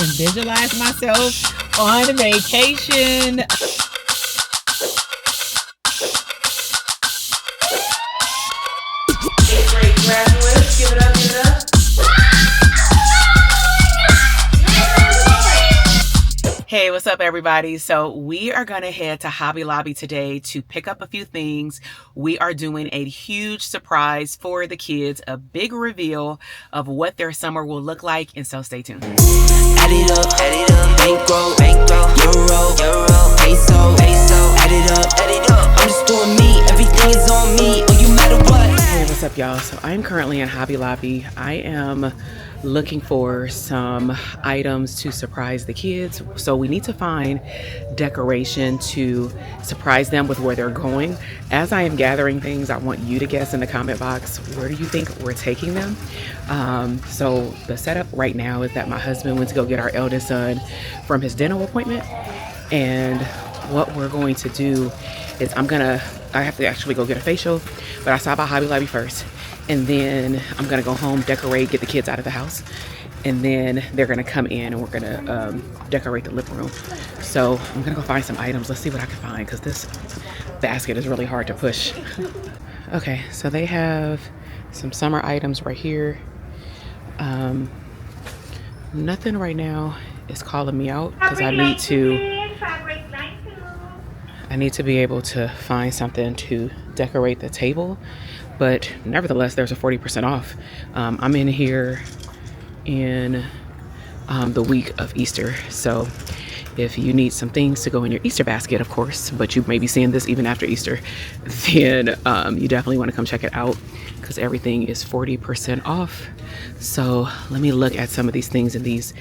and visualize myself on vacation. Eighth grade graduates, give it up, give it up. Hey, what's up, everybody? So we are going to head to Hobby Lobby today to pick up a few things. We are doing a huge surprise for the kids, a big reveal of what their summer will look like, and so stay tuned. Add it up, bankroll, euro, peso, add it up, I'm just doing me, everything is on me, oh, you matter what. Hey, what's up, y'all? So I'm currently in Hobby Lobby. I am looking for some items to surprise the kids. So we need to find decoration to surprise them with where they're going. As I am gathering things, I want you to guess in the comment box, where do you think we're taking them? So the setup right now is that my husband went to go get our eldest son from his dental appointment. And what we're going to do is I have to actually go get a facial, but I stopped by Hobby Lobby first. And then I'm gonna go home, decorate, get the kids out of the house. And then they're gonna come in and we're gonna decorate the living room. So I'm gonna go find some items. Let's see what I can find, because this basket is really hard to push. Okay, so they have some summer items right here. Nothing right now is calling me out, because I need to be able to find something to decorate the table. But nevertheless, there's a 40% off. I'm in here in the week of Easter. So if you need some things to go in your Easter basket, of course, but you may be seeing this even after Easter, then you definitely want to come check it out, because everything is 40% off. So let me look at some of these things in these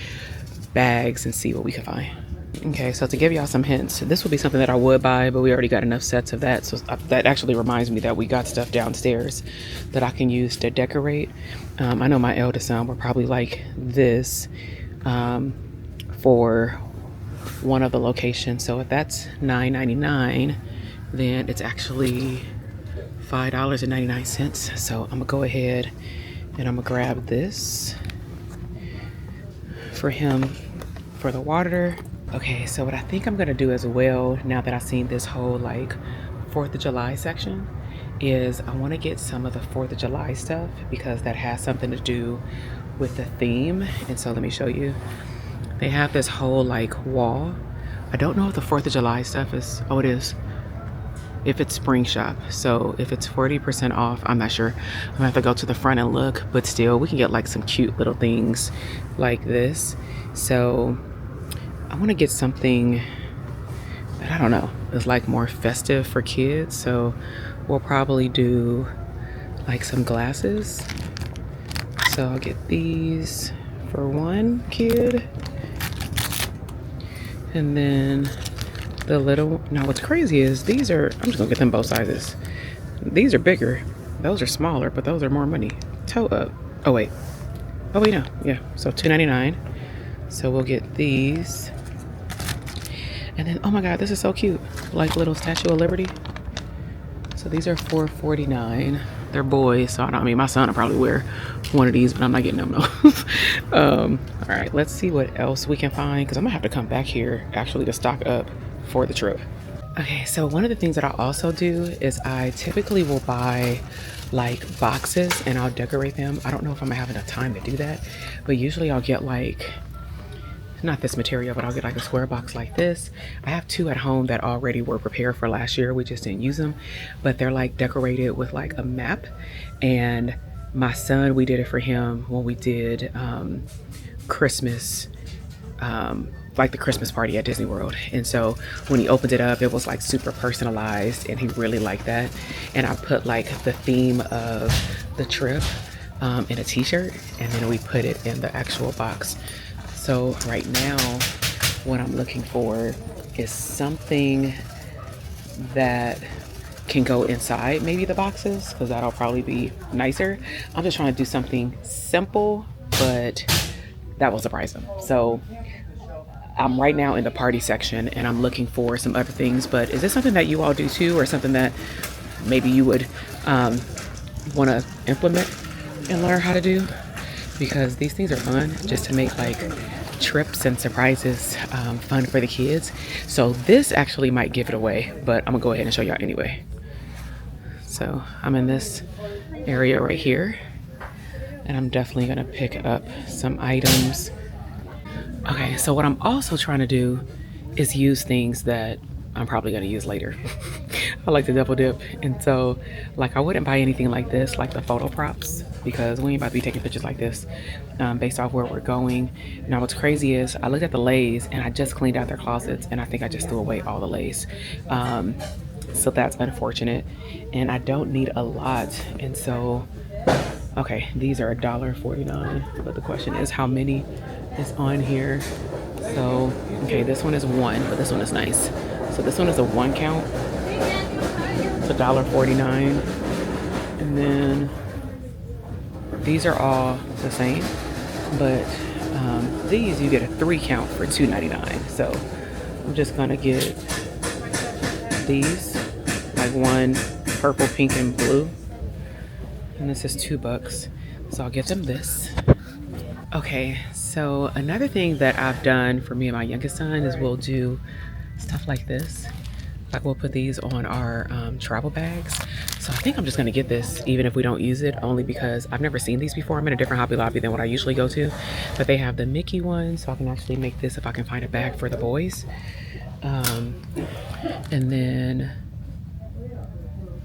bags and see what we can find. Okay, so to give y'all some hints, this will be something that I would buy, but we already got enough sets of that. So that actually reminds me that we got stuff downstairs that I can use to decorate. I know my eldest son will probably like this for one of the locations. So if that's $9.99, then it's actually $5.99. So I'm gonna go ahead and I'm gonna grab this for him for the water. Okay, so what I think I'm gonna do as well, now that I've seen this whole like 4th of July section, is I wanna get some of the 4th of July stuff, because that has something to do with the theme. And so let me show you. They have this whole like wall. I don't know if the 4th of July stuff is, oh it is, if it's spring shop. So if it's 40% off, I'm not sure. I'm gonna have to go to the front and look, but still we can get like some cute little things like this. So I want to get something that, I don't know, is like more festive for kids. So we'll probably do like some glasses. So I'll get these for one kid. And then the little, now what's crazy is these are, I'm just gonna get them both sizes. These are bigger. Those are smaller, but those are more money. Toe up. Oh wait, no, yeah. So $2.99. So we'll get these. And then, oh my God, this is so cute. Like little Statue of Liberty. So these are $4.49. They're boys, so I mean, my son will probably wear one of these, but I'm not getting them no. All right, let's see what else we can find, because I'm gonna have to come back here actually to stock up for the trip. Okay, so one of the things that I also do is I typically will buy like boxes and I'll decorate them. I don't know if I'm gonna have enough time to do that, but usually I'll get like, not this material, but I'll get like a square box like this. I have two at home that already were prepared for last year. We just didn't use them, but they're like decorated with like a map. And my son, we did it for him when we did Christmas, like the Christmas party at Disney World. And so when he opened it up, it was like super personalized and he really liked that. And I put like the theme of the trip in a t-shirt, and then we put it in the actual box. So right now, what I'm looking for is something that can go inside maybe the boxes, because that'll probably be nicer. I'm just trying to do something simple, but that will surprise them. So I'm right now in the party section and I'm looking for some other things, but is this something that you all do too, or something that maybe you would want to implement and learn how to do? Because these things are fun just to make like trips and surprises fun for the kids. So this actually might give it away, but I'm gonna go ahead and show y'all anyway. So I'm in this area right here, and I'm definitely gonna pick up some items. Okay, so what I'm also trying to do is use things that I'm probably gonna use later. I like to double dip, and so like I wouldn't buy anything like this, like the photo props, because we ain't about to be taking pictures like this based off where we're going. Now what's crazy is I looked at the Lays and I just cleaned out their closets, and I think I just threw away all the Lays. So that's unfortunate, and I don't need a lot. And so okay, these are $1.49, but the question is how many is on here. So okay, this one is one, but this one is nice. So this one is a 1 count. It's $1.49. And then these are all the same, but these you get a 3 count for $2.99. So I'm just gonna get these, like one purple, pink, and blue. And this is $2. So I'll get them this. Okay, so another thing that I've done for me and my youngest son is we'll do stuff like this. Like we'll put these on our travel bags. So I think I'm just gonna get this even if we don't use it, only because I've never seen these before. I'm in a different Hobby Lobby than what I usually go to, but they have the Mickey one, so I can actually make this if I can find a bag for the boys. And then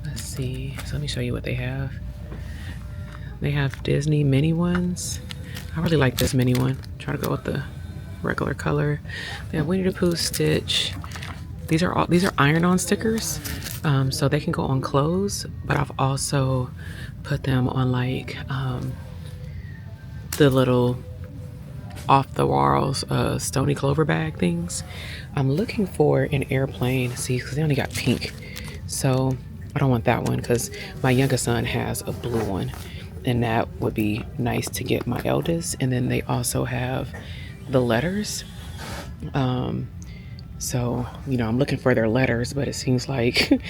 let's see, so let me show you what they have. They have Disney mini ones. I really like this mini one. Try to go with the regular color. They have Winnie the Pooh, Stitch. These are iron-on stickers, so they can go on clothes. But I've also put them on like the little off-the-walls Stony Clover bag things. I'm looking for an airplane. See, because they only got pink, so I don't want that one because my youngest son has a blue one, and that would be nice to get my eldest. And then they also have the letters. So, you know, I'm looking for their letters, but it seems like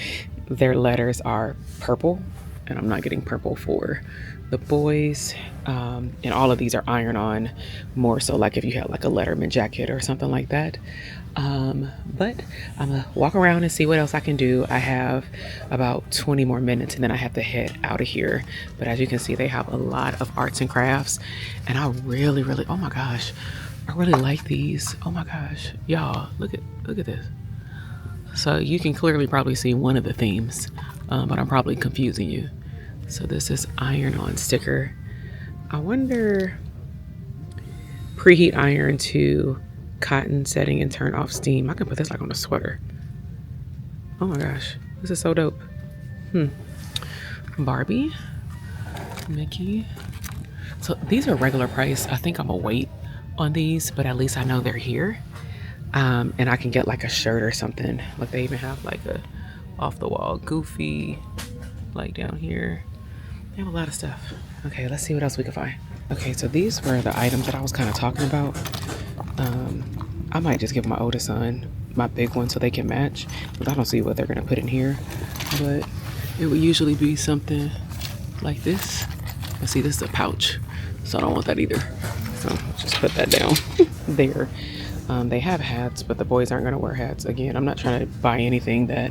their letters are purple, and I'm not getting purple for the boys. And all of these are iron-on, more so like if you had like a Letterman jacket or something like that. But I'm gonna walk around and see what else I can do. I have about 20 more minutes and then I have to head out of here. But as you can see, they have a lot of arts and crafts, and I really, oh my gosh, I really like these. Oh my gosh, y'all, look at this. So you can clearly probably see one of the themes, but I'm probably confusing you. So this is iron-on sticker. I wonder, preheat iron to cotton setting and turn off steam. I can put this like on a sweater. Oh my gosh, this is so dope. Barbie, Mickey. So these are regular price. I think I'm gonna wait on these, but at least I know they're here. And I can get like a shirt or something. Like they even have like a off the wall Goofy, like down here. They have a lot of stuff. Okay, let's see what else we can find. Okay, so these were the items that I was kind of talking about. I might just give my oldest son my big one so they can match, because I don't see what they're gonna put in here. But it would usually be something like this. And see, this is a pouch, so I don't want that either. So just put that down there. They have hats, but the boys aren't gonna wear hats. Again, I'm not trying to buy anything that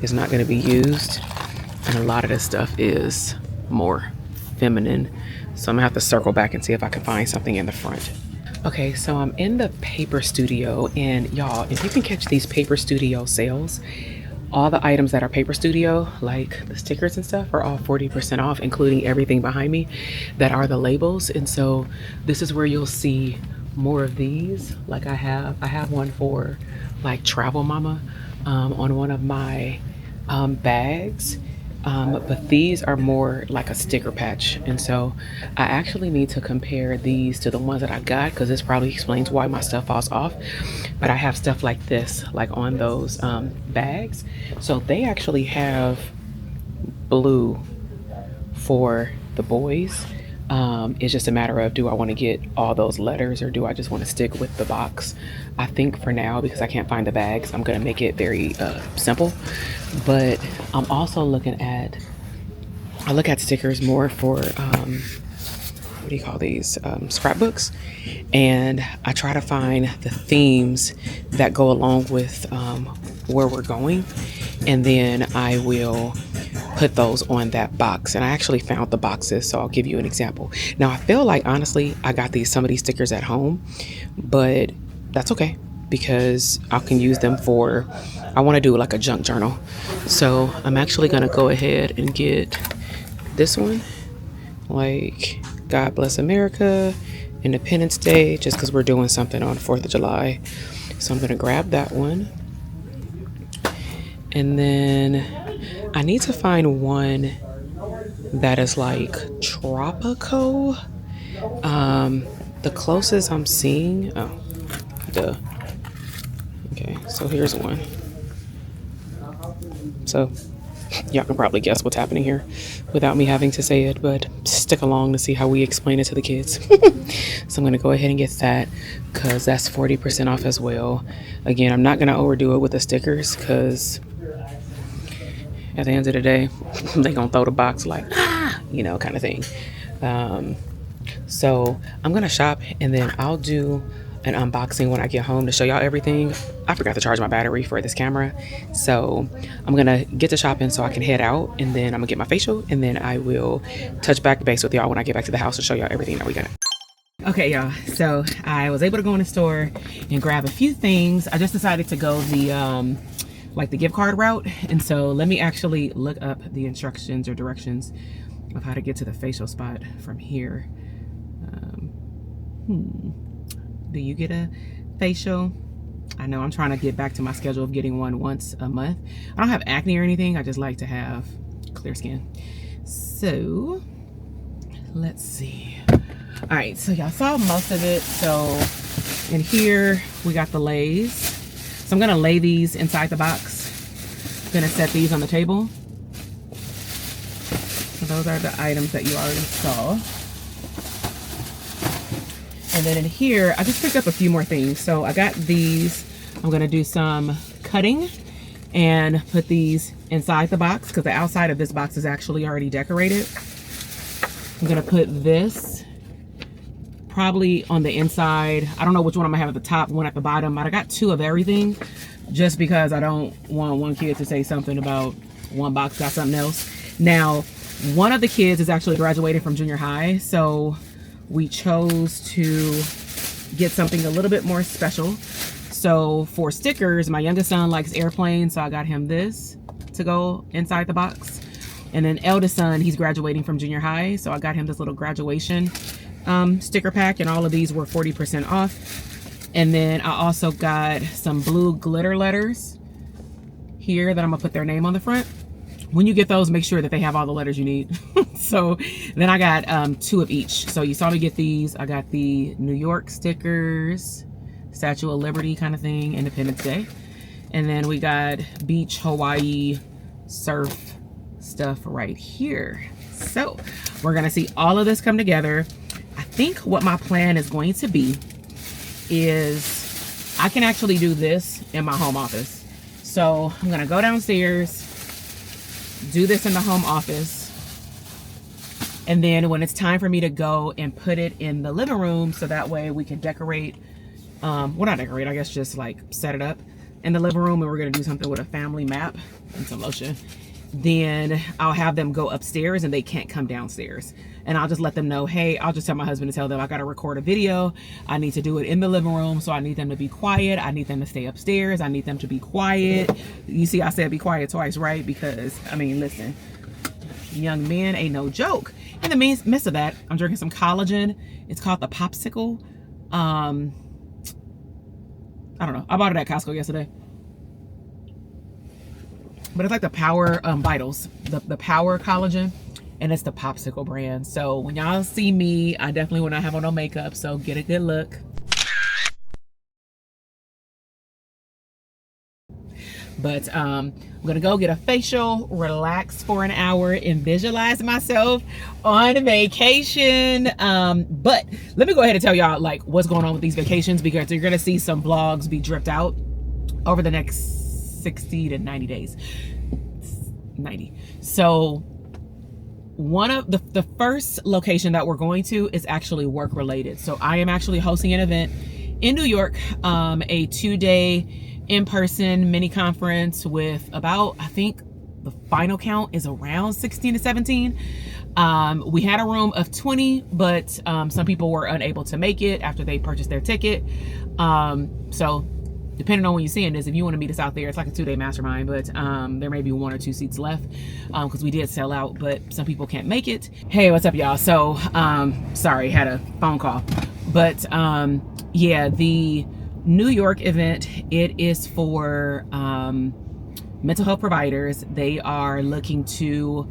is not gonna be used. And a lot of this stuff is more feminine. So I'm gonna have to circle back and see if I can find something in the front. Okay, so I'm in the Paper Studio, and y'all, if you can catch these Paper Studio sales, all the items that are Paper Studio, like the stickers and stuff, are all 40% off, including everything behind me that are the labels. And so this is where you'll see more of these. Like I have one for like Travel Mama on one of my bags. But these are more like a sticker patch. And so I actually need to compare these to the ones that I got, because this probably explains why my stuff falls off. But I have stuff like this, like on those bags. So they actually have blue for the boys. It's just a matter of, do I want to get all those letters or do I just want to stick with the box? I think for now, because I can't find the bags, I'm going to make it very simple. But I'm also looking at, I look at stickers more for what do you call these, scrapbooks, and I try to find the themes that go along with where we're going, and then I will put those on that box. And I actually found the boxes, so I'll give you an example. Now I feel like honestly I got some of these stickers at home, but that's okay because I can use them for, I want to do like a junk journal. So I'm actually gonna go ahead and get this one, like God Bless America, Independence Day, just because we're doing something on 4th of July. So I'm gonna grab that one. And then I need to find one that is like tropical. The closest I'm seeing, oh, duh. Okay, so here's one. So y'all can probably guess what's happening here without me having to say it, but stick along to see how we explain it to the kids. So I'm gonna go ahead and get that because that's 40% off as well. Again, I'm not gonna overdo it with the stickers because at the end of the day, they gonna throw the box like, you know, kind of thing. So I'm gonna shop and then I'll do an unboxing when I get home to show y'all everything. I forgot to charge my battery for this camera, so I'm gonna get to shopping so I can head out, and then I'm gonna get my facial, and then I will touch back base with y'all when I get back to the house to show y'all everything that we got. Okay, y'all, so I was able to go in the store and grab a few things. I just decided to go the like the gift card route, and so let me actually look up the instructions or directions of how to get to the facial spot from here. Do you get a facial? I know I'm trying to get back to my schedule of getting one once a month. I don't have acne or anything, I just like to have clear skin. So let's see. All right, so y'all saw most of it. So in here we got the lays. So I'm gonna lay these inside the box. I'm gonna set these on the table. So those are the items that you already saw. And then in here, I just picked up a few more things. So I got these. I'm gonna do some cutting and put these inside the box because the outside of this box is actually already decorated. I'm gonna put this probably on the inside. I don't know which one I'm gonna have at the top, one at the bottom, but I got two of everything just because I don't want one kid to say something about one box got something else. Now, one of the kids is actually graduating from junior high, so we chose to get something a little bit more special. So for stickers, my youngest son likes airplanes, so I got him this to go inside the box. And then eldest son, he's graduating from junior high, so I got him this little graduation sticker pack, and all of these were 40% off. And then I also got some blue glitter letters here that I'm gonna put their name on the front. When you get those, make sure that they have all the letters you need. So then I got two of each. So you saw me get these. I got the New York stickers, Statue of Liberty kind of thing, Independence Day. And then we got beach, Hawaii, surf stuff right here. So we're gonna see all of this come together. I think what my plan is going to be is I can actually do this in my home office. So I'm gonna go downstairs, do this in the home office, and then when it's time for me to go and put it in the living room so that way we can decorate, well, not decorate, I guess just like set it up in the living room, and we're gonna do something with a family map and some lotion. Then I'll have them go upstairs and they can't come downstairs, and I'll just let them know, hey, I'll just tell my husband to tell them I gotta record a video, I need to do it in the living room, so I need them to be quiet, I need them to stay upstairs, I need them to be quiet. You see, I said be quiet twice, right? Because I mean, listen, young men ain't no joke. In the midst of that, I'm drinking some collagen. It's called the Popsicle. I don't know, I bought it at Costco yesterday, but it's like the Power Vitals, the Power Collagen, and it's the Popsicle brand. So when y'all see me, I definitely will not have on no makeup, so get a good look. But I'm gonna go get a facial, relax for an hour, and visualize myself on vacation. But let me go ahead and tell y'all like what's going on with these vacations, because you're gonna see some vlogs be dripped out over the next 60 to 90 days. 90. So one of the first location that we're going to is actually work related. So I am actually hosting an event in New York, a 2-day in-person mini conference with about, I think the final count is around 16 to 17. We had a room of 20, but some people were unable to make it after they purchased their ticket. So depending on when you're seeing this, if you want to meet us out there, it's like a 2-day mastermind, but there may be 1 or 2 seats left because we did sell out, but some people can't make it. Hey, what's up, y'all? So sorry, had a phone call, but yeah, the New York event, it is for mental health providers. They are looking to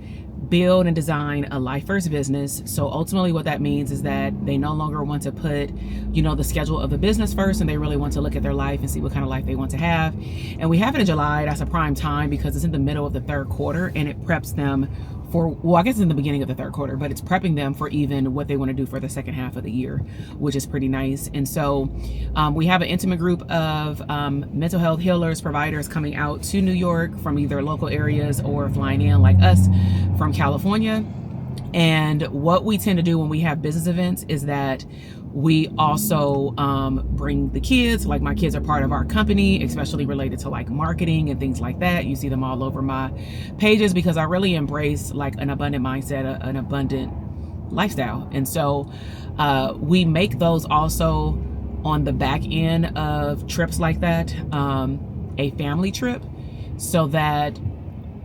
build and design a life first business. So ultimately what that means is that they no longer want to put, you know, the schedule of the business first, and they really want to look at their life and see what kind of life they want to have. And we have it in July. That's a prime time because it's in the middle of the 3rd quarter, and it preps them for, well, I guess it's in the beginning of the 3rd quarter, but it's prepping them for even what they want to do for the second half of the year, which is pretty nice. And so we have an intimate group of mental health healers, providers coming out to New York from either local areas or flying in like us from California. And what we tend to do when we have business events is that we also bring the kids. Like my kids are part of our company, especially related to like marketing and things like that. You see them all over my pages because I really embrace like an abundant mindset, an abundant lifestyle. And so we make those also on the back end of trips like that, a family trip, so that,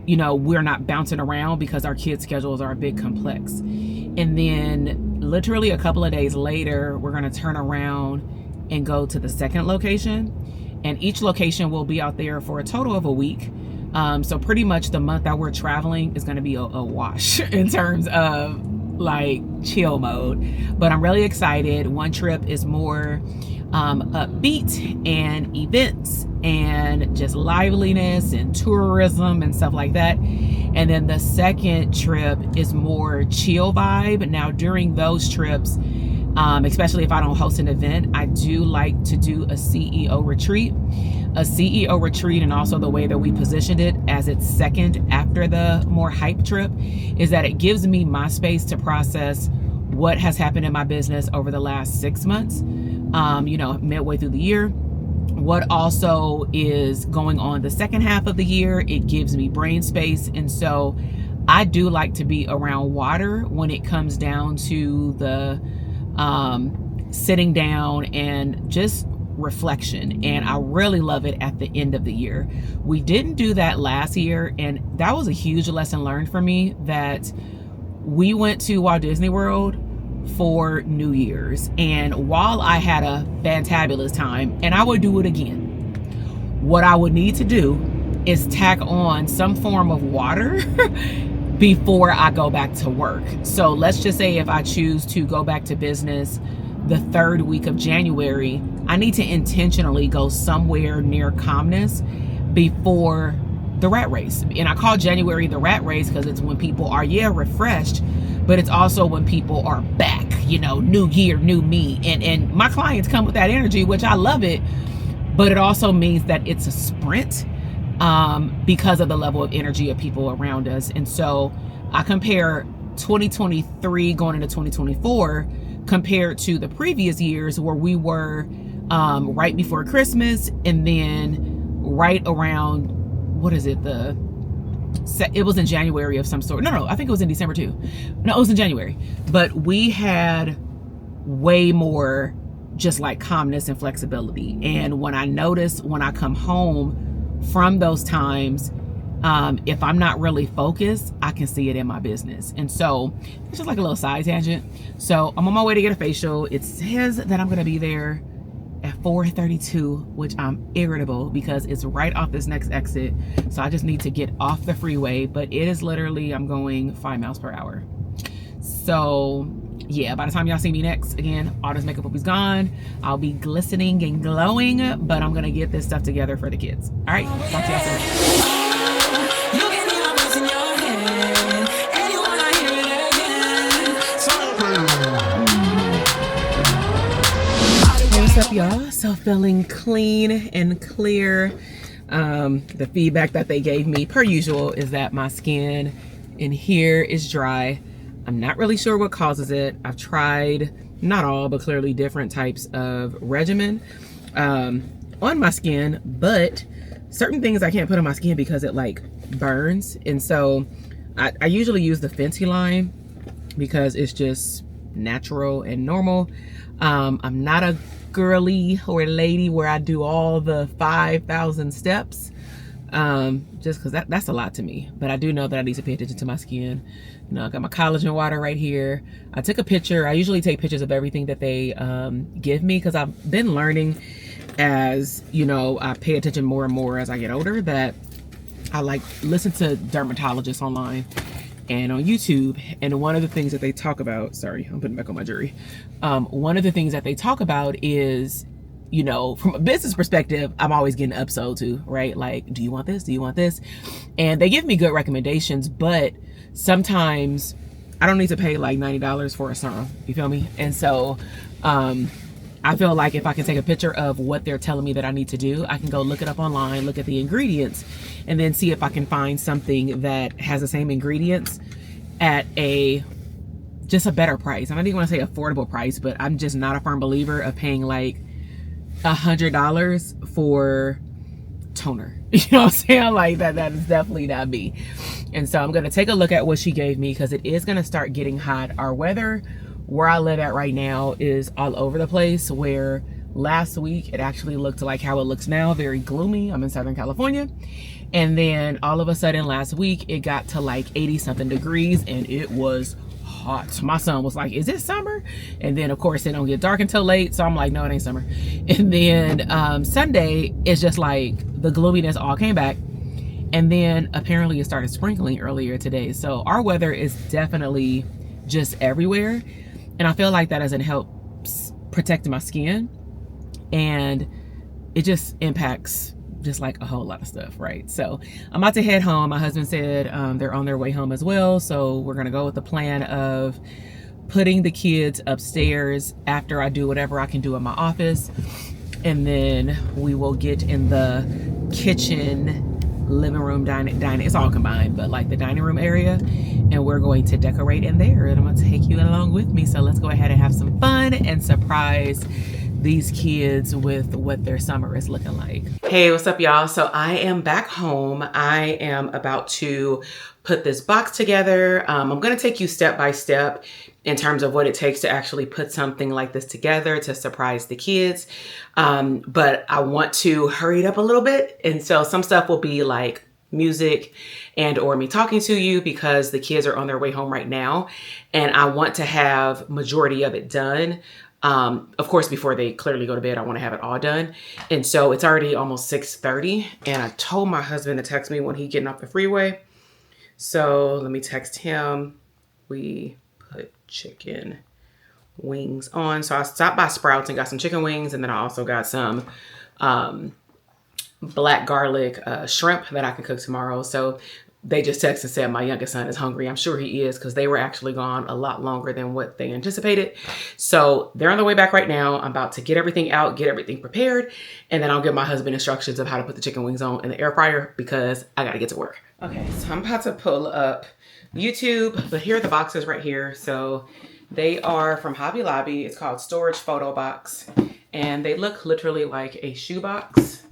you know, we're not bouncing around because our kids' schedules are a bit complex. And then literally a couple of days later, we're going to turn around and go to the second location. And each location will be out there for a total of a week. So pretty much the month that we're traveling is going to be a wash in terms of like chill mode. But I'm really excited. One trip is more upbeat and events and just liveliness and tourism and stuff like that. And then the second trip is more chill vibe. Now during those trips, especially if I don't host an event, I do like to do a CEO retreat. A CEO retreat, and also the way that we positioned it as its second after the more hype trip, is that it gives me my space to process what has happened in my business over the last 6 months, you know, midway through the year. What also is going on the second half of the year, it gives me brain space. And so I do like to be around water when it comes down to the sitting down and just reflection. And I really love it at the end of the year. We didn't do that last year, and that was a huge lesson learned for me, that we went to Walt Disney World for New Year's, and while I had a fantabulous time and I would do it again, what I would need to do is tack on some form of water before I go back to work. So let's just say if I choose to go back to business the 3rd week of January, I need to intentionally go somewhere near calmness before the rat race. And I call January the rat race because it's when people are, refreshed, but it's also when people are back, you know, new year, new me. And my clients come with that energy, which I love it, but it also means that it's a sprint because of the level of energy of people around us. And so I compare 2023 going into 2024 compared to the previous years where we were right before Christmas, and then right around, what is it, it was in January of some sort. No, I think it was in December too. No, it was in January. But we had way more just like calmness and flexibility. And when I notice when I come home from those times, if I'm not really focused, I can see it in my business. And so it's just like a little side tangent. So I'm on my way to get a facial. It says that I'm going to be there at 4:32, which I'm irritable because it's right off this next exit. So I just need to get off the freeway, but it is literally, I'm going 5 miles per hour. So yeah, by the time y'all see me next, again, all this makeup will be gone. I'll be glistening and glowing, but I'm gonna get this stuff together for the kids. All right, talk to y'all soon. What's up, y'all? So feeling clean and clear. The feedback that they gave me per usual is that my skin in here is dry. I'm not really sure what causes it. I've tried, not all, but clearly different types of regimen on my skin, but certain things I can't put on my skin because it like burns. And so I usually use the Fenty line because it's just natural and normal. I'm not a girly or a lady where I do all the 5,000 steps. Just because that's a lot to me. But I do know that I need to pay attention to my skin. You know, I got my collagen water right here. I took a picture. I usually take pictures of everything that they give me because I've been learning as, you know, I pay attention more and more as I get older that I like listen to dermatologists online and on YouTube. And one of the things that they talk about, sorry, I'm putting back on my jewelry. One of the things that they talk about is, you know, from a business perspective, I'm always getting upsold to, right? Like, do you want this? Do you want this? And they give me good recommendations, but sometimes I don't need to pay like $90 for a serum. You feel me? And so, I feel like if I can take a picture of what they're telling me that I need to do, I can go look it up online, look at the ingredients, and then see if I can find something that has the same ingredients at just a better price. I don't even want to say affordable price, but I'm just not a firm believer of paying like $100 for toner. You know what I'm saying? Like that is definitely not me. And so I'm going to take a look at what she gave me because it is going to start getting hot. Our weather where I live at right now is all over the place, where last week it actually looked like how it looks now, very gloomy. I'm in Southern California. And then all of a sudden last week it got to like 80 something degrees and it was hot. My son was like, is it summer? And then of course it don't get dark until late, so I'm like, no, it ain't summer. And then Sunday it's just like the gloominess all came back, and then apparently it started sprinkling earlier today. So our weather is definitely just everywhere, and I feel like that doesn't help protect my skin, and it just impacts just like a whole lot of stuff, right? So I'm about to head home. My husband said they're on their way home as well, so we're gonna go with the plan of putting the kids upstairs after I do whatever I can do in my office, and then we will get in the kitchen, living room, dining, it's all combined, but like the dining room area, and we're going to decorate in there, and I'm gonna take you along with me. So let's go ahead and have some fun and surprise these kids with what their summer is looking like. Hey, what's up, y'all? So I am back home. I am about to put this box together. I'm gonna take you step by step in terms of what it takes to actually put something like this together to surprise the kids. But I want to hurry it up a little bit. And so some stuff will be like music and or me talking to you because the kids are on their way home right now. And I want to have majority of it done. Of course, before they clearly go to bed, I want to have it all done. And so it's already almost 6:30, and I told my husband to text me when he's getting off the freeway. So let me text him. We put chicken wings on. So I stopped by Sprouts and got some chicken wings, and then I also got some black garlic shrimp that I can cook tomorrow. So they just texted and said my youngest son is hungry. I'm sure he is, because they were actually gone a lot longer than what they anticipated. So they're on their way back right now. I'm about to get everything out, get everything prepared, and then I'll give my husband instructions of how to put the chicken wings on in the air fryer because I got to get to work. Okay, so I'm about to pull up YouTube, but here are the boxes right here. So they are from Hobby Lobby. It's called Storage Photo Box, and they look literally like a shoebox.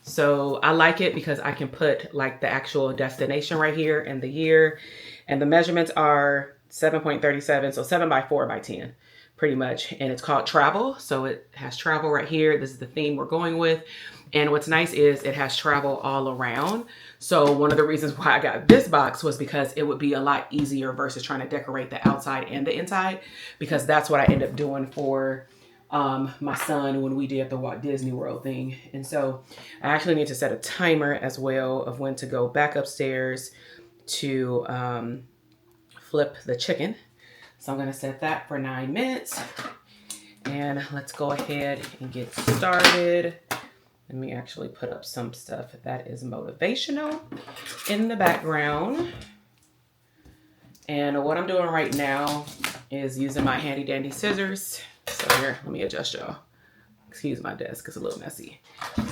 So I like it because I can put like the actual destination right here and the year, and the measurements are 7.37, so 7 by 4 by 10 pretty much. And it's called Travel. So it has travel right here. This is the theme we're going with. And what's nice is it has travel all around. So one of the reasons why I got this box was because it would be a lot easier versus trying to decorate the outside and the inside, because that's what I end up doing for my son when we did the Walt Disney World thing. And so I actually need to set a timer as well of when to go back upstairs to flip the chicken. So I'm gonna set that for 9 minutes, and let's go ahead and get started. Let me actually put up some stuff that is motivational in the background. And what I'm doing right now is using my handy dandy scissors. So here, let me adjust, y'all. Excuse my desk, it's a little messy.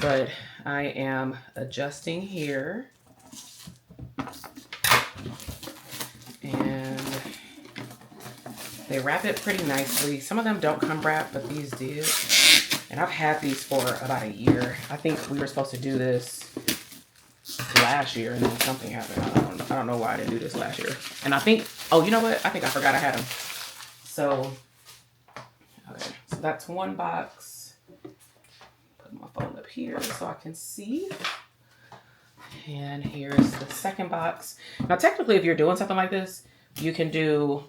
But I am adjusting here. And They wrap it pretty nicely. Some of them don't come wrapped, but these did. And I've had these for about a year. I think we were supposed to do this last year and then something happened. I don't know why I didn't do this last year. And I think, oh, you know what? I think I forgot I had them. So, okay. So that's one box. Put my phone up here so I can see. And here's the second box. Now, technically, if you're doing something like this, you can do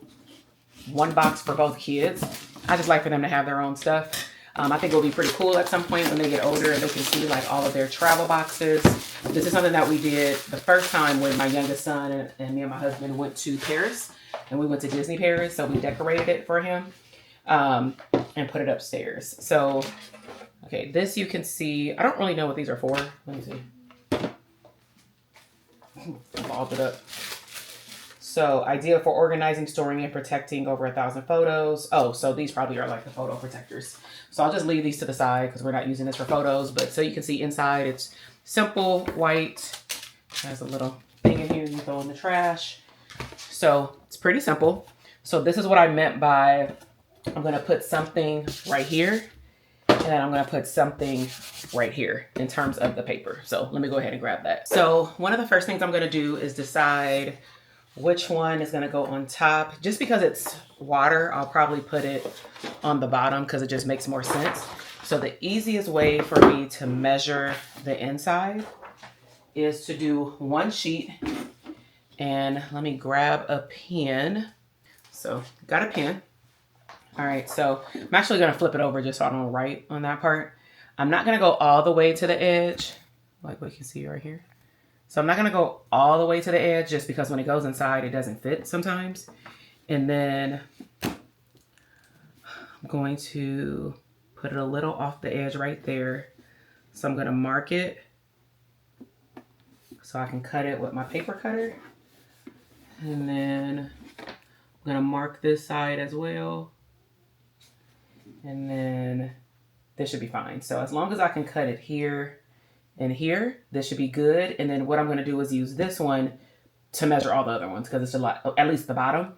one box for both kids. I just like for them to have their own stuff. I think it'll be pretty cool at some point when they get older and they can see like all of their travel boxes. This is something that we did the first time when my youngest son and me and my husband went to Paris, and we went to Disney Paris. So we decorated it for him and put it upstairs. So, okay, this you can see. I don't really know what these are for. Let me see. I balled it up. So, idea for organizing, storing, and protecting over 1,000 photos. Oh, so these probably are like the photo protectors. So I'll just leave these to the side because we're not using this for photos. But so you can see inside, it's simple, white. Has a little thing in here you throw in the trash. So it's pretty simple. So this is what I meant by I'm going to put something right here. And then I'm going to put something right here in terms of the paper. So let me go ahead and grab that. So one of the first things I'm going to do is decide which one is going to go on top. Just because it's water, I'll probably put it on the bottom because it just makes more sense. So the easiest way for me to measure the inside is to do one sheet. And let me grab a pen. So got a pen. All right, so I'm actually going to flip it over just so I don't write on that part. I'm not going to go all the way to the edge, like what you can see right here. So I'm not going to go all the way to the edge just because when it goes inside, it doesn't fit sometimes. And then I'm going to put it a little off the edge right there. So I'm going to mark it so I can cut it with my paper cutter. And then I'm going to mark this side as well. And then this should be fine. So as long as I can cut it here and here, this should be good. And then what I'm going to do is use this one to measure all the other ones because it's a lot, at least the bottom.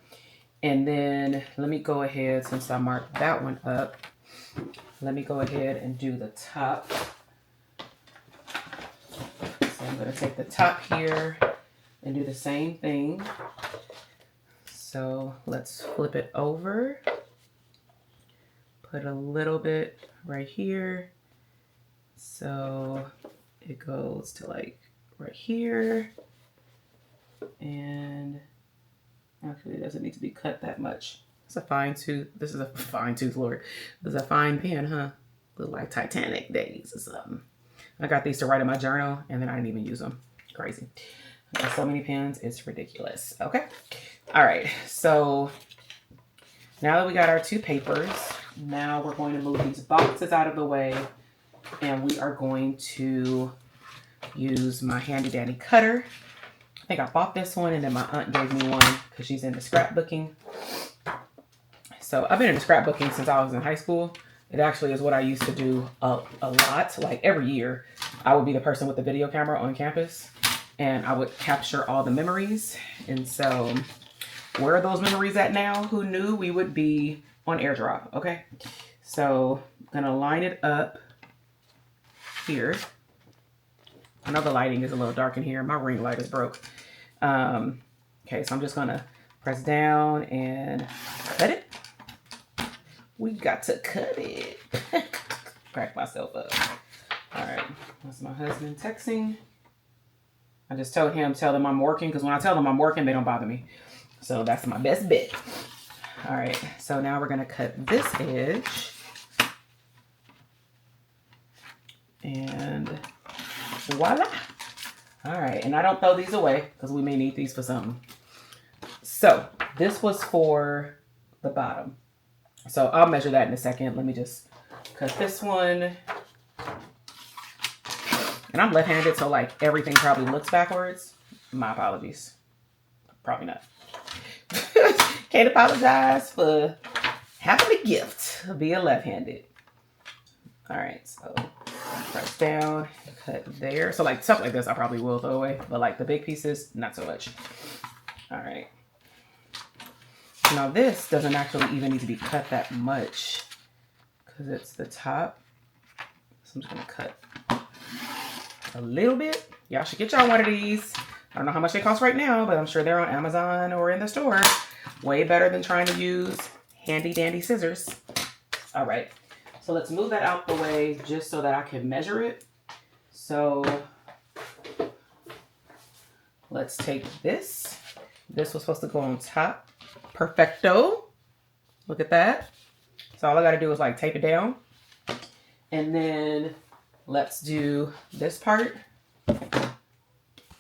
And then let me go ahead, since I marked that one up, let me go ahead and do the top. So I'm going to take the top here and do the same thing. So let's flip it over. Put a little bit right here. So it goes to like right here. And actually it doesn't need to be cut that much. It's a fine tooth. This is a fine tooth, Lord. This is a fine pen, huh? Look like Titanic days or something. I got these to write in my journal and then I didn't even use them. Crazy. I got so many pens, it's ridiculous. Okay. All right. So now that we got our two papers, now we're going to move these boxes out of the way and we are going to use my handy dandy cutter. I think I bought this one and then my aunt gave me one because she's into scrapbooking. So I've been into scrapbooking since I was in high school. It actually is what I used to do a lot. Like every year, I would be the person with the video camera on campus and I would capture all the memories. And so where are those memories at now? Who knew we would be on AirDrop? Okay. So I'm gonna line it up here. I know the lighting is a little dark in here. My ring light is broke. Okay, so I'm just gonna press down and cut it. We got to cut it. Crack myself up. All right, that's my husband texting. I just told him, tell them I'm working, because when I tell them I'm working, they don't bother me. So that's my best bet. All right, so now we're gonna cut this edge. And voila. All right, and I don't throw these away because we may need these for something. So this was for the bottom. So I'll measure that in a second. Let me just cut this one. And I'm left-handed, so like everything probably looks backwards. My apologies. Probably not. Can't apologize for having a gift of being left-handed. All right, so press down, cut there. So like stuff like this, I probably will throw away, but like the big pieces, not so much. All right. Now this doesn't actually even need to be cut that much because it's the top. So I'm just gonna cut a little bit. Y'all should get y'all one of these. I don't know how much they cost right now, but I'm sure they're on Amazon or in the store. Way better than trying to use handy dandy scissors. All right, so let's move that out the way just so that I can measure it. So let's take this. This was supposed to go on top. Perfecto. Look at that. So all I gotta do is like tape it down. And then let's do this part.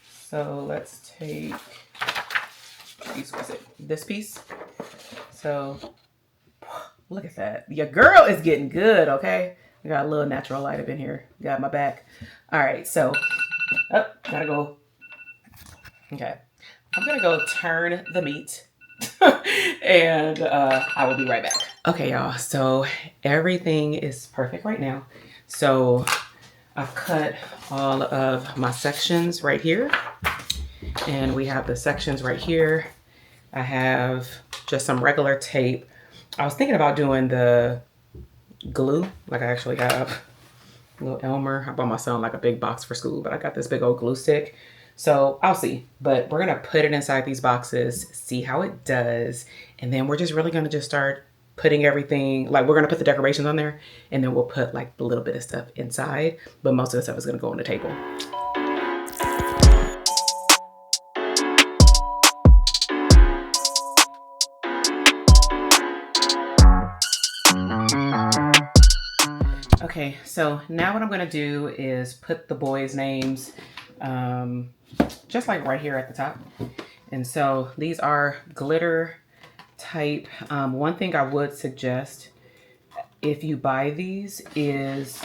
So let's take this piece. So look at that. Your girl is getting good, okay? I got a little natural light up in here. Got my back. All right, so gotta go. Okay, I'm gonna go turn the meat and I will be right back. Okay, y'all, so everything is perfect right now. So I've cut all of my sections right here, and we have the sections right here. I have just some regular tape. I was thinking about doing the glue, like I actually have a little Elmer. I bought my son like a big box for school, but I got this big old glue stick. So I'll see, but we're gonna put it inside these boxes, see how it does. And then we're just really gonna just start putting everything, like we're gonna put the decorations on there and then we'll put like a little bit of stuff inside, but most of the stuff is gonna go on the table. Okay, so now what I'm gonna do is put the boys' names just like right here at the top. And so these are glitter type. One thing I would suggest if you buy these is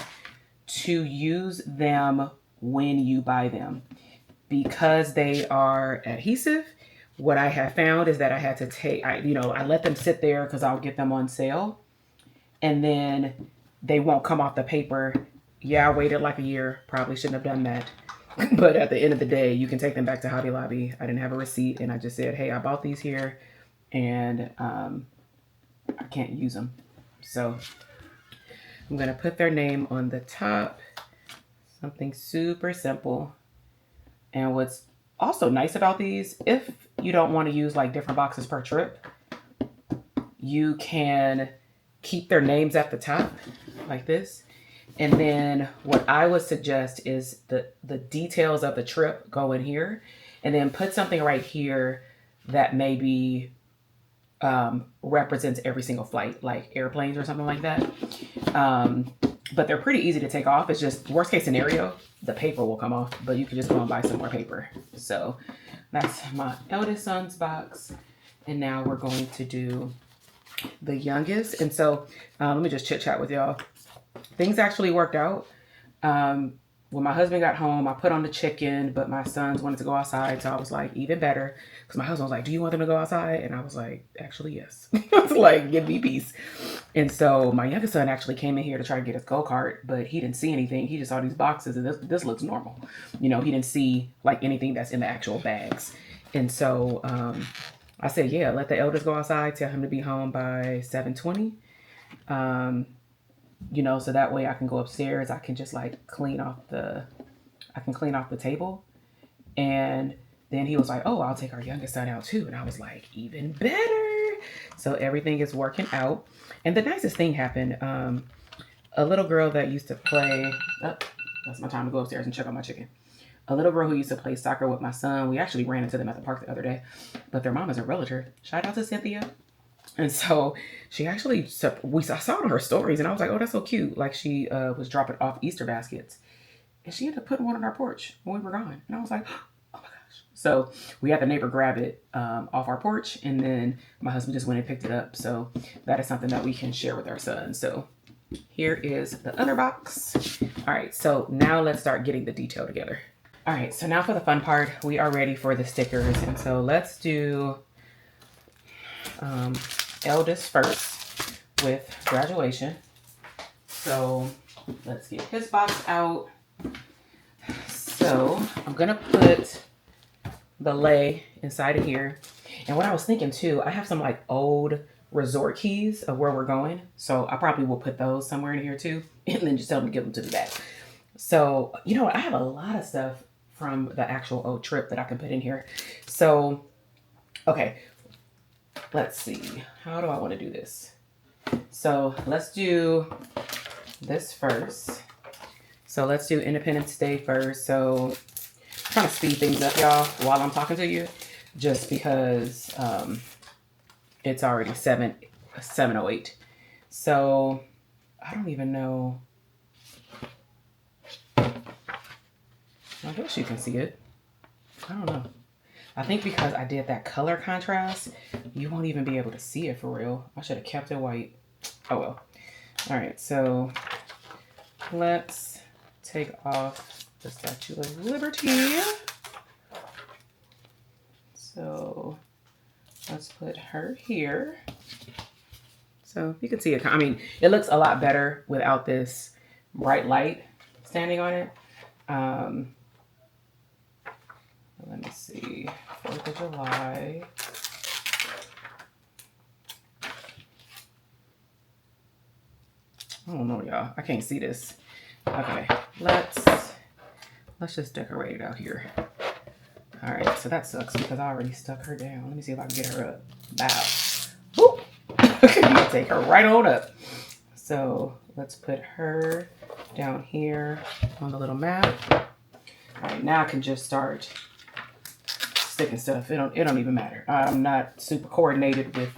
to use them when you buy them, because they are adhesive. What I have found is that I had to take, I let them sit there because I'll get them on sale, and then they won't come off the paper. Yeah, I waited like a year. Probably shouldn't have done that. But at the end of the day, you can take them back to Hobby Lobby. I didn't have a receipt, and I just said, hey, I bought these here, and I can't use them. So I'm going to put their name on the top. Something super simple. And what's also nice about these, if you don't want to use like different boxes per trip, you can keep their names at the top like this. And then what I would suggest is the details of the trip go in here, and then put something right here that maybe represents every single flight, like airplanes or something like that. But they're pretty easy to take off. It's just worst case scenario, the paper will come off, but you can just go and buy some more paper. So that's my eldest son's box. And now we're going to do the youngest. And so let me just chit chat with y'all. Things actually worked out. When my husband got home, I put on the chicken, but my sons wanted to go outside. So I was like, even better. Because my husband was like, do you want them to go outside? And I was like, actually, yes. I was like, give me peace. And so my youngest son actually came in here to try to get his go-kart, but he didn't see anything. He just saw these boxes, and this looks normal. He didn't see like anything that's in the actual bags. And so I said, yeah, let the elders go outside, tell him to be home by 7:20. So that way I can go upstairs. I can just like clean off the table. And then he was like, oh, I'll take our youngest son out too. And I was like, even better. So everything is working out. And the nicest thing happened. A little girl that used to play, that's my time to go upstairs and check on my chicken. A little girl who used to play soccer with my son. We actually ran into them at the park the other day, but their mom is a realtor. Shout out to Cynthia. And so she actually, I saw it on her stories, and I was like, oh, that's so cute. Like she was dropping off Easter baskets, and she ended up putting one on our porch when we were gone. And I was like, oh my gosh. So we had the neighbor grab it off our porch, and then my husband just went and picked it up. So that is something that we can share with our son. So here is the other box. All right, so now let's start getting the detail together. All right, so now for the fun part, we are ready for the stickers. And so let's do eldest first with graduation. So let's get his box out. So I'm gonna put the lei inside of here. And what I was thinking too, I have some like old resort keys of where we're going. So I probably will put those somewhere in here too. And then just tell them to give them to the back. So, you know what? I have a lot of stuff from the actual old trip that I can put in here. So, okay. Let's see. How do I want to do this? So let's do this first. So let's do Independence Day first. So I'm trying to speed things up, y'all, while I'm talking to you, just because it's already 7:08. So I don't even know. I guess you can see it. I don't know. I think because I did that color contrast, you won't even be able to see it for real. I should have kept it white. Oh well. All right, so let's take off the Statue of Liberty. So let's put her here. So you can see it. I mean, it looks a lot better without this bright light standing on it. Let me see. 4th of July. I don't know, y'all. I can't see this. Okay, let's just decorate it out here. All right, so that sucks because I already stuck her down. Let me see if I can get her up. Bow. Whoop. Take her right on up. So let's put her down here on the little map. All right, now I can just start sticking stuff. It don't even matter. I'm not super coordinated with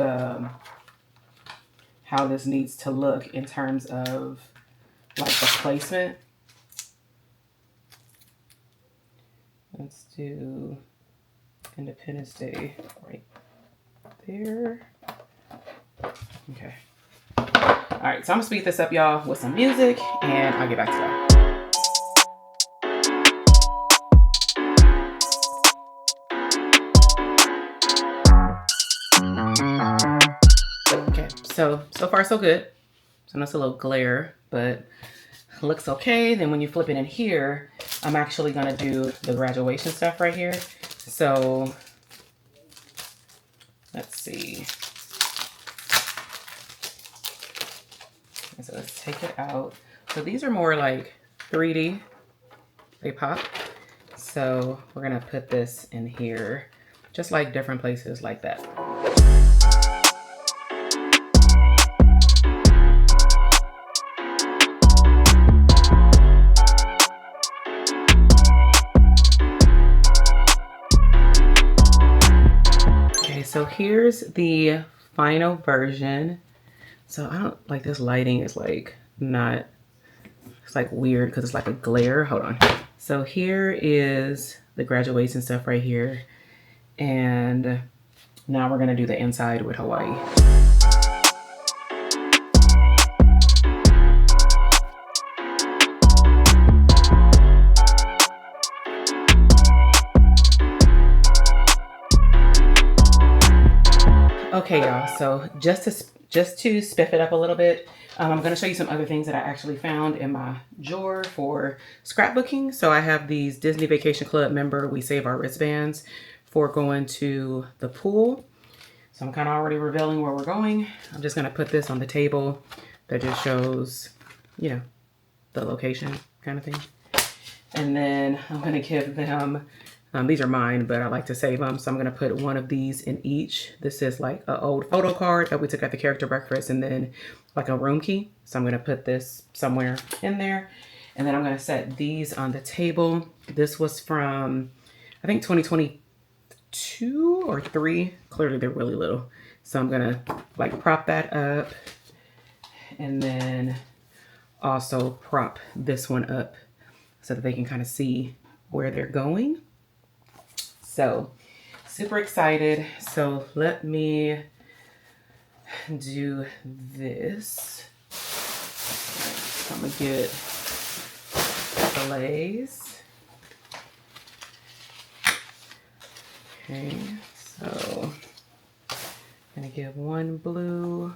how this needs to look in terms of like the placement. Let's do Independence Day right there. Okay. All right, so I'm gonna speed this up, y'all, with some music, and I'll get back to y'all. So far so good. So that's a little glare, but looks okay. Then when you flip it in here, I'm actually gonna do the graduation stuff right here. So let's see. So let's take it out. So these are more like 3D. They pop. So we're gonna put this in here, just like different places like that. So here's the final version. So I don't like this lighting is like not, it's like weird because it's like a glare. Hold on. So here is the graduation stuff right here. And now we're gonna do the inside with Hawaii. Okay, y'all, so just to spiff it up a little bit, I'm going to show you some other things that I actually found in my drawer for scrapbooking. So I have these Disney Vacation Club member, we save our wristbands for going to the pool. So I'm kind of already revealing where we're going. I'm just going to put this on the table that just shows, you know, the location kind of thing. And then I'm going to give them, these are mine, but I like to save them. So I'm going to put one of these in each. This is like an old photo card that we took at the character breakfast, and then like a room key. So I'm going to put this somewhere in there. And then I'm going to set these on the table. This was from, I think 2022 or 3. Clearly they're really little. So I'm going to like prop that up and then also prop this one up so that they can kind of see where they're going. So super excited. So let me do this. So I'm gonna get fillets. Okay, so I'm gonna give one blue.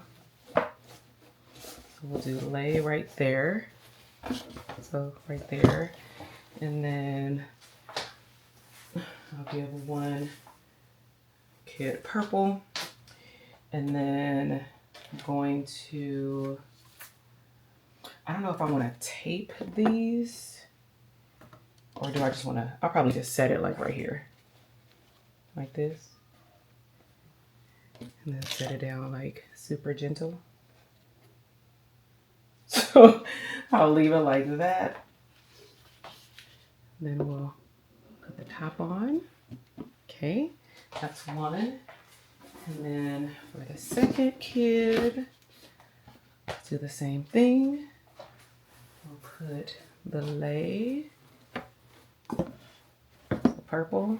We'll do lay right there. So right there. And then I'll give one kid purple. And then I'm going to, I don't know if I want to tape these or do I just want to, I'll probably just set it like right here, like this. And then set it down like super gentle. So I'll leave it like that. Then we'll put the top on. Okay, that's one. And then for the second kid, do the same thing. We'll put the lei, the purple,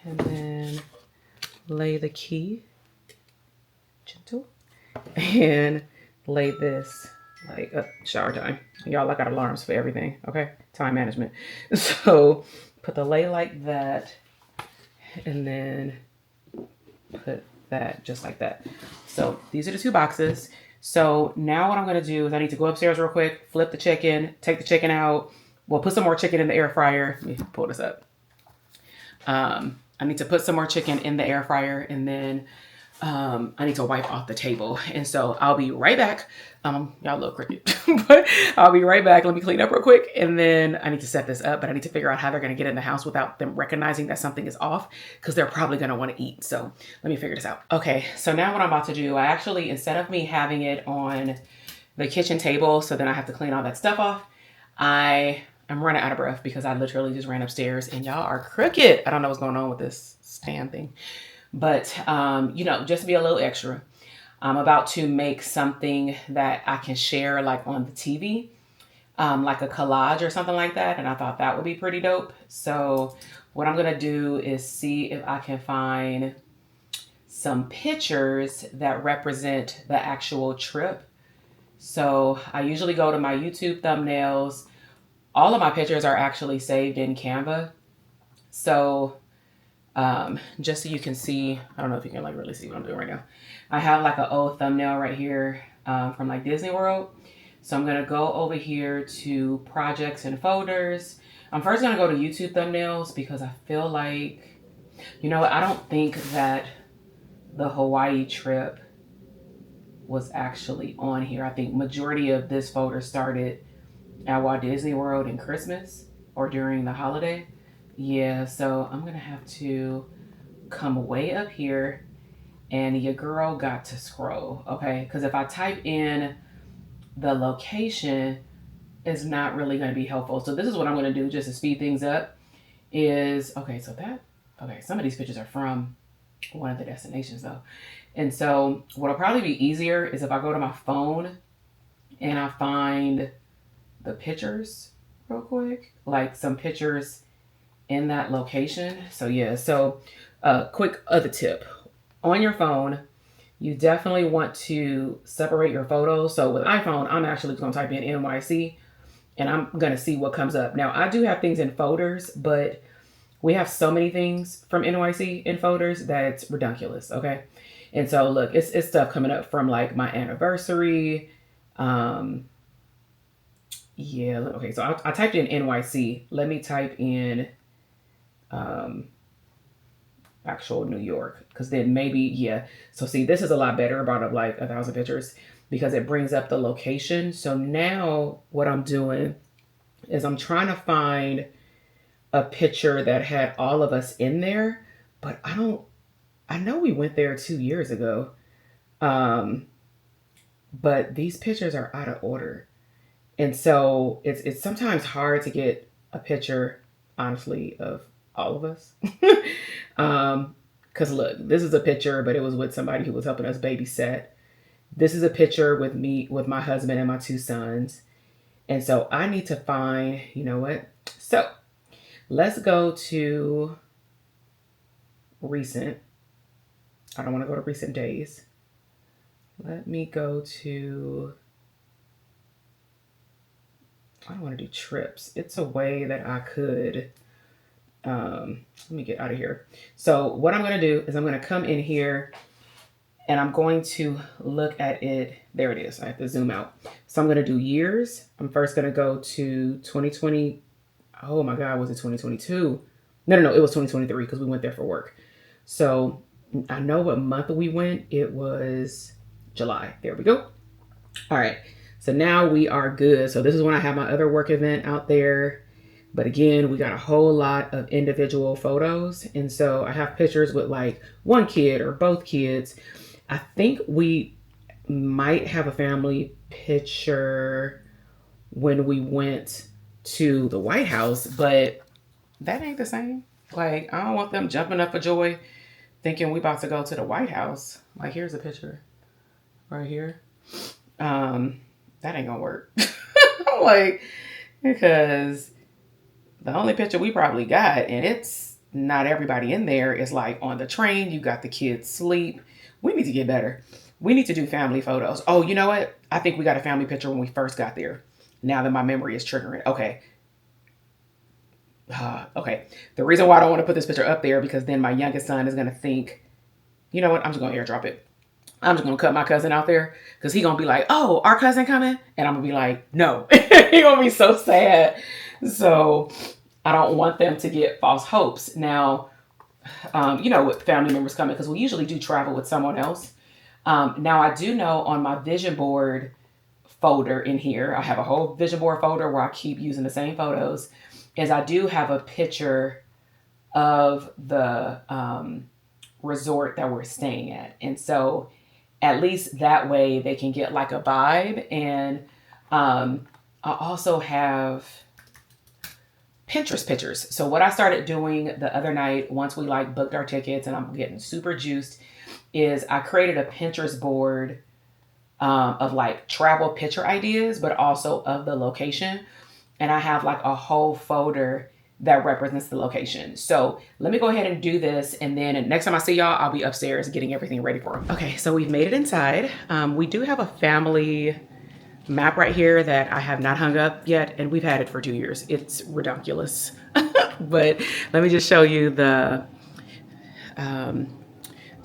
and then lei the key, gentle, and lei this like shower time. Y'all, I got alarms for everything, okay? Time management. So put the lei like that, and then put that just like that. So these are the two boxes. So now what I'm gonna do is I need to go upstairs real quick, flip the chicken, take the chicken out. We'll put some more chicken in the air fryer. Let me pull this up. I need to put some more chicken in the air fryer, and then I need to wipe off the table. And so I'll be right back. Y'all look crooked, but I'll be right back. Let me clean up real quick. And then I need to set this up, but I need to figure out how they're going to get in the house without them recognizing that something is off, because they're probably going to want to eat. So let me figure this out. Okay. So now what I'm about to do, I actually, instead of me having it on the kitchen table, so then I have to clean all that stuff off, I'm running out of breath because I literally just ran upstairs and y'all are crooked. I don't know what's going on with this stand thing. But, you know, just to be a little extra, I'm about to make something that I can share like on the TV, like a collage or something like that. And I thought that would be pretty dope. So what I'm going to do is see if I can find some pictures that represent the actual trip. So I usually go to my YouTube thumbnails. All of my pictures are actually saved in Canva. So just so you can see, I don't know if you can like really see what I'm doing right now. I have like an old thumbnail right here from like Disney World. So I'm going to go over here to projects and folders. I'm first going to go to YouTube thumbnails because I feel like, you know, I don't think that the Hawaii trip was actually on here. I think majority of this folder started at Walt Disney World in Christmas or during the holiday. Yeah, so I'm gonna have to come way up here, and your girl got to scroll, okay? Because if I type in the location, it's not really gonna be helpful. So this is what I'm gonna do just to speed things up is, okay, so some of these pictures are from one of the destinations though. And so what'll probably be easier is if I go to my phone and I find the pictures real quick, like some pictures in that location. So yeah, so quick other tip. On your phone, you definitely want to separate your photos. So with iPhone, I'm actually just gonna type in NYC and I'm gonna see what comes up. Now I do have things in folders, but we have so many things from NYC in folders that it's ridiculous, okay? And so look, it's stuff coming up from like my anniversary. Yeah, okay, so I typed in NYC. Let me type in actual New York, because then maybe, yeah. So see, this is a lot better. I brought up like 1,000 pictures because it brings up the location. So now what I'm doing is I'm trying to find a picture that had all of us in there, but I know we went there 2 years ago. But these pictures are out of order. And so it's sometimes hard to get a picture, honestly, of all of us. Because look, this is a picture, but it was with somebody who was helping us babysit. This is a picture with me, with my husband and my 2 sons. And so I need to find, you know what? So let's go to recent. I don't want to go to recent days. Let me go to, I don't want to do trips. It's a way that I could, let me get out of here. So what I'm going to do is I'm going to come in here and I'm going to look at it. There it is. I have to zoom out. So I'm going to do years. I'm first going to go to 2020. Oh my God, was it 2022? No, it was 2023 because we went there for work. So I know what month we went. It was July. There we go. All right. So now we are good. So this is when I have my other work event out there. But again, we got a whole lot of individual photos. And so I have pictures with like one kid or both kids. I think we might have a family picture when we went to the White House, but that ain't the same. Like, I don't want them jumping up for joy thinking we about to go to the White House. Like, here's a picture right here. That ain't gonna work. Like, because the only picture we probably got, and it's not everybody in there, is like on the train. You got the kids sleep. We need to get better. We need to do family photos. Oh, you know what? I think we got a family picture when we first got there. Now that my memory is triggering. Okay. Okay. The reason why I don't want to put this picture up there, because then my youngest son is going to think, you know what? I'm just going to airdrop it. I'm just going to cut my cousin out there because he's going to be like, oh, our cousin coming? And I'm going to be like, no. He's going to be so sad. So I don't want them to get false hopes. Now, with family members coming, because we usually do travel with someone else. Now, I do know on my vision board folder in here, I have a whole vision board folder where I keep using the same photos, is I do have a picture of the resort that we're staying at. And so at least that way they can get like a vibe. And I also have Pinterest pictures. So what I started doing the other night, once we like booked our tickets and I'm getting super juiced, is I created a Pinterest board of like travel picture ideas, but also of the location. And I have like a whole folder that represents the location. So let me go ahead and do this. And then next time I see y'all, I'll be upstairs getting everything ready for them. Okay, so we've made it inside. We do have a family map right here that I have not hung up yet. And we've had it for 2 years. It's ridiculous. But let me just show you the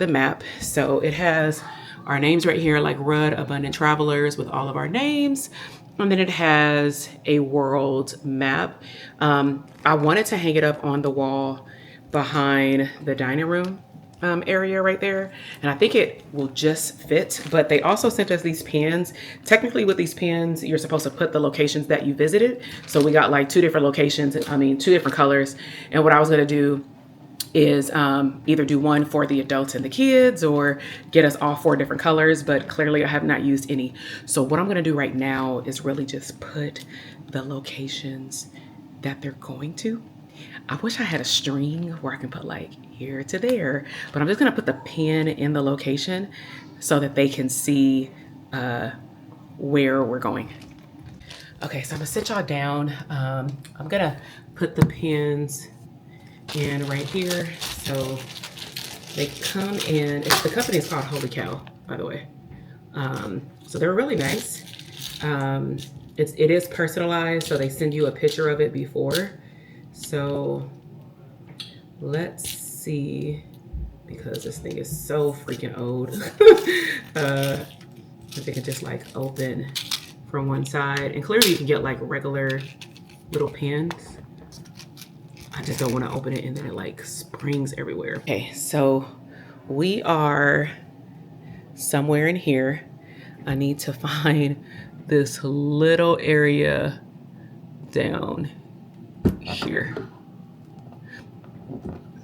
map. So it has our names right here, like Rudd Abundant Travelers, with all of our names. And then it has a world map. I wanted to hang it up on the wall behind the dining room area right there. And I think it will just fit, but they also sent us these pins. Technically with these pins, you're supposed to put the locations that you visited. So we got like 2 different locations, 2 different colors. And what I was gonna do is either do one for the adults and the kids or get us all 4 different colors, but clearly I have not used any. So what I'm gonna do right now is really just put the locations that they're going to. I wish I had a string where I can put like here to there, but I'm just gonna put the pin in the location so that they can see where we're going. Okay, so I'm gonna sit y'all down. I'm gonna put the pins in right here. So they come in, the company is called Holy Cow, by the way. So they're really nice. It is personalized, so they send you a picture of it before. So let's see, because this thing is so freaking old. If they can just like open from one side, and clearly you can get like regular little pins. I just don't want to open it and then it like springs everywhere. Okay, so we are somewhere in here. I need to find this little area down here.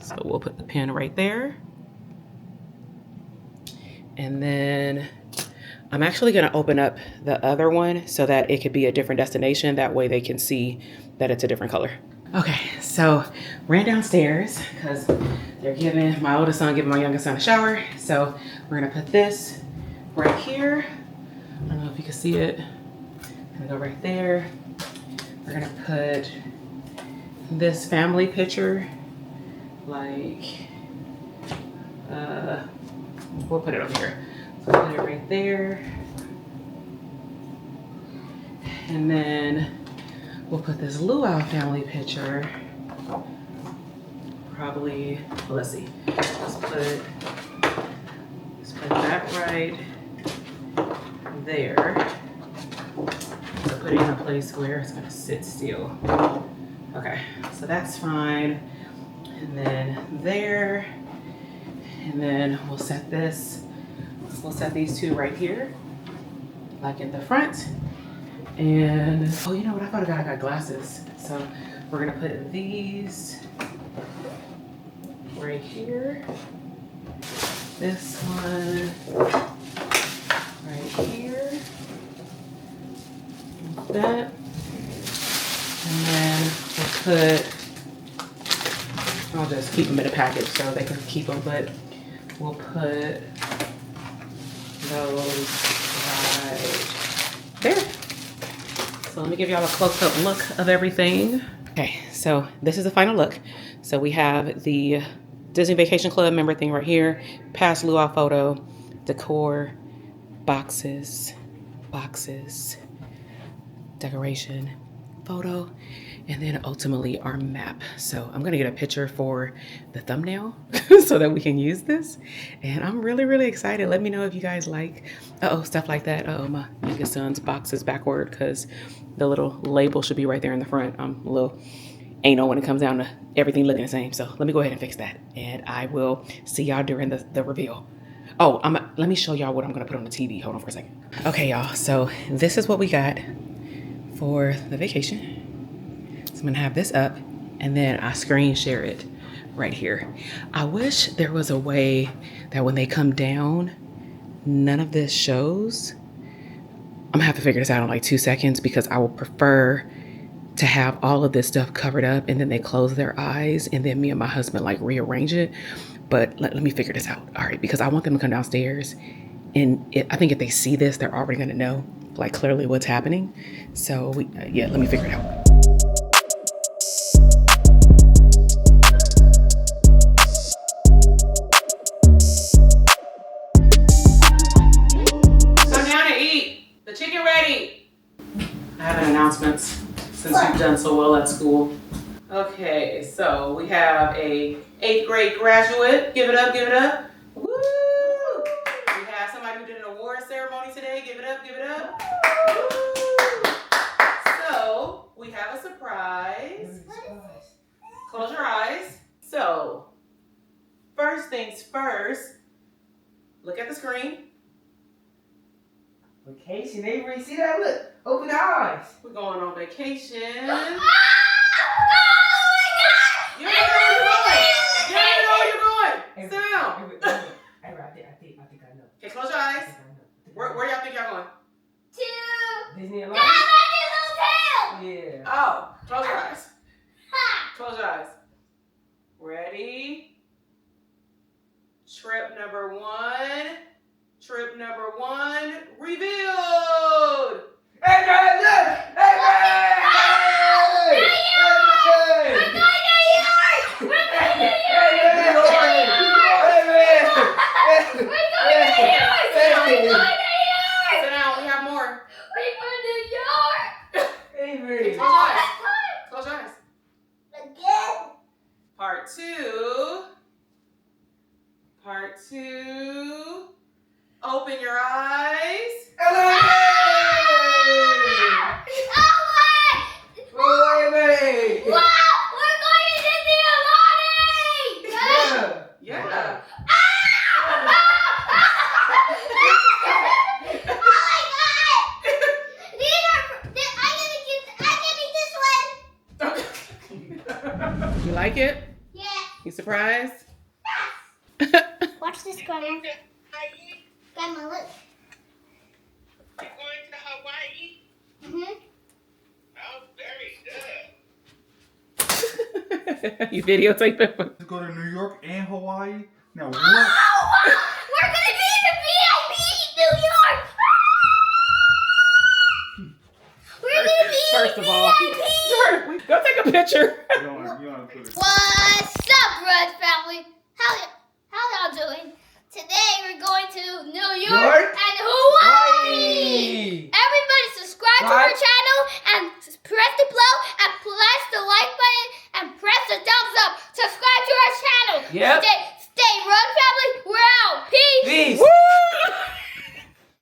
So we'll put the pin right there. And then I'm actually gonna open up the other one so that it could be a different destination. That way they can see that it's a different color. Okay, so ran downstairs because they're giving my oldest son, giving my youngest son a shower. So we're gonna put this right here. I don't know if you can see it. I'm gonna go right there. We're gonna put this family picture, like, we'll put it over here. So put it right there. And then we'll put this luau family picture, probably, well, let's see. Let's put that right there. So put it in a place where it's gonna sit still. Okay, so that's fine. and then there, and then we'll set this. We'll set these two right here, like in the front. And oh, you know what? I thought I got glasses, so we're gonna put these right here. This one right here. Like that. And then we'll put, I'll just keep them in a package so they can keep them, but we'll put those right there. So let me give y'all a close-up look of everything. Okay, so this is the final look. So we have the Disney Vacation Club member thing right here, past luau photo, decor, boxes, decoration, photo, and then ultimately our map. So I'm gonna get a picture for the thumbnail so that we can use this. And I'm really, really excited. Let me know if you guys like, stuff like that. My youngest son's box is backward because the little label should be right there in the front. I'm a little anal when it comes down to everything looking the same. So let me go ahead and fix that. And I will see y'all during the reveal. Oh, let me show y'all what I'm gonna put on the TV. Hold on for a second. Okay, y'all, so this is what we got for the vacation. So I'm gonna have this up and then I screen share it right here. I wish there was a way that when they come down, none of this shows. I'm gonna have to figure this out in like 2 seconds because I would prefer to have all of this stuff covered up and then they close their eyes and then me and my husband like rearrange it. But let me figure this out. All right, because I want them to come downstairs and I think if they see this, they're already gonna know like clearly what's happening. So yeah, let me figure it out. Come down and eat. The chicken ready. I have an announcement since you've done so well at school. Okay, so we have a 8th grade graduate. Give it up, give it up. Woo! We have somebody who did an award ceremony today. Give it up, give it up. Woo! So we have a surprise. Close your eyes. So first things first, look at the screen. Vacation, Avery, see that? Look, open the eyes. We're going on vacation. Oh You don't know where you're going. Sit down. Avery, I think I know. Okay, close your eyes. Where y'all think y'all going? Disneyland? Yeah. Oh, close your eyes. Close your eyes. Ready? Trip number one. Trip number one revealed. Avery, look! Sit down, we have more. Avery. Close your eyes. Close your eyes. Part two. Part two. Open your eyes. Yeah. You like it? Yeah. You surprised? Watch this, Grandma. Grandma, look. You're going to Hawaii? Mm-hmm. Oh, very good. You videotaping? To go to New York and Hawaii. Now what? Oh, we're gonna be in the VIP New York. We're gonna be First in of the all, VIP. go take a picture. You don't put it. What's up, Red family? How y'all doing? Today we're going to New York and Hawaii. Everybody subscribe to our channel and press the bell and press the like button and press the thumbs up. Subscribe to our channel. Yep. Today